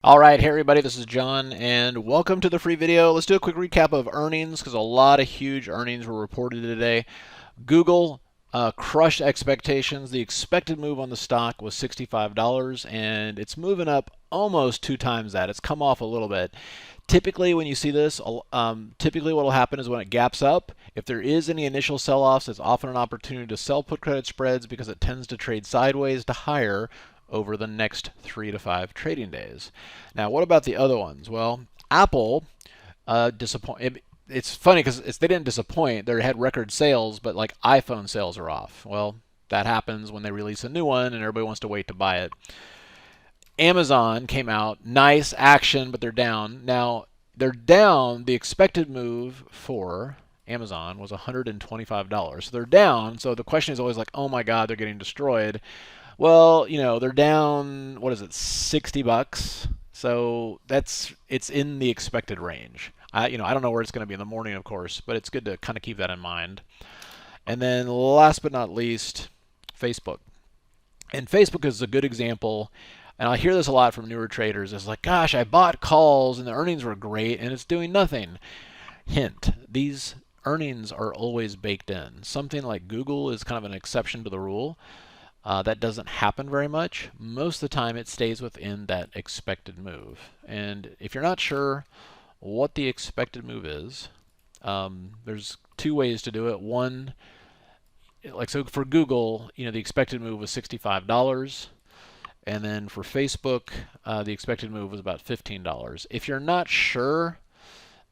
All right, hey everybody, this is John, and welcome to the free video. Let's do a quick recap of earnings because a lot of huge earnings were reported today. Google crushed expectations. The expected move on the stock was $65, and it's moving up almost 2 times that. It's come off a little bit. Typically, when you see this, typically what will happen is when it gaps up, if there is any initial sell-offs, it's often an opportunity to sell put credit spreads because it tends to trade sideways to higher over the next 3 to 5 trading days. Now, what about the other ones? Well, Apple disappointed. It's funny because they didn't disappoint. They had record sales, but like iPhone sales are off. Well, that happens when they release a new one and everybody wants to wait to buy it. Amazon came out, nice action, but they're down. Now, they're down. The expected move for Amazon was $125. So they're down. So the question is always like, oh my God, they're getting destroyed. Well, they're down, what is it, $60. So it's in the expected range. I don't know where it's going to be in the morning, of course, but it's good to kind of keep that in mind. And then last but not least, Facebook. And Facebook is a good example. And I hear this a lot from newer traders. It's like, gosh, I bought calls and the earnings were great and it's doing nothing. Hint, these earnings are always baked in. Something like Google is kind of an exception to the rule. That doesn't happen very much. Most of the time it stays within that expected move. And if you're not sure what the expected move is, there's two ways to do it. One, like so for Google, the expected move was $65. And then for Facebook, the expected move was about $15. If you're not sure,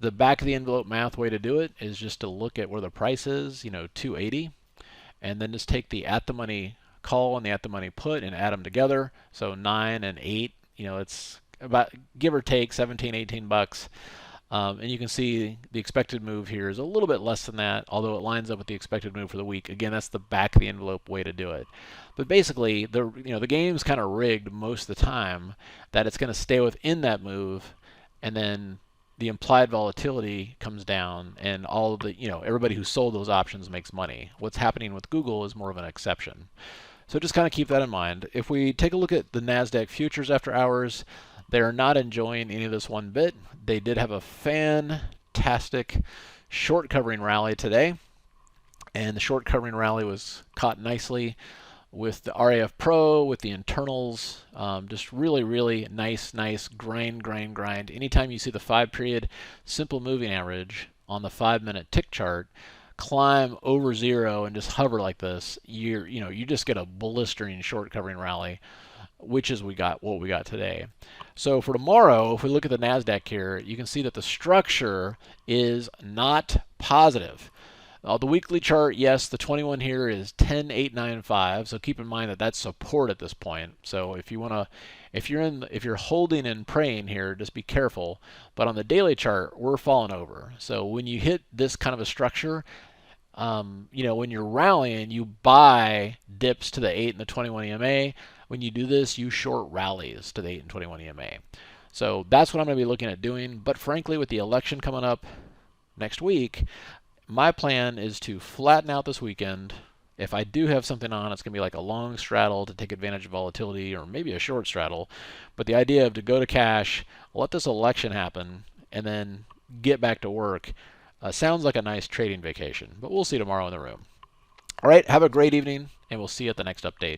the back of the envelope math way to do it is just to look at where the price is, 280, and then just take the at the money call and the at the money put and add them together. So 9 and 8, it's about give or take 17, 18 bucks. And you can see the expected move here is a little bit less than that, although it lines up with the expected move for the week. Again, that's the back of the envelope way to do it. But basically, the game's kind of rigged most of the time that it's going to stay within that move, and then the implied volatility comes down, and all of the everybody who sold those options makes money. What's happening with Google is more of an exception. So just kind of keep that in mind. If we take a look at the Nasdaq Futures after hours, they're not enjoying any of this one bit. They did have a fantastic short covering rally today, and the short covering rally was caught nicely with the RAF Pro, with the internals. Just really, really nice grind. Anytime you see the 5-period simple moving average on the 5-minute tick chart climb over zero and just hover like this, you just get a blistering short covering rally, which is what we got today. So for tomorrow, if we look at the Nasdaq here, you can see that the structure is not positive. The weekly chart, yes, the 21 here is 10,895. So keep in mind that that's support at this point. So if you're holding and praying here, just be careful. But on the daily chart, we're falling over. So when you hit this kind of a structure, when you're rallying, you buy dips to the 8 and the 21 EMA. When you do this, you short rallies to the 8 and 21 EMA. So that's what I'm going to be looking at doing. But frankly, with the election coming up next week, my plan is to flatten out this weekend. If I do have something on, it's going to be like a long straddle to take advantage of volatility, or maybe a short straddle. But the idea of to go to cash, let this election happen, and then get back to work sounds like a nice trading vacation. But we'll see tomorrow in the room. All right, have a great evening, and we'll see you at the next update.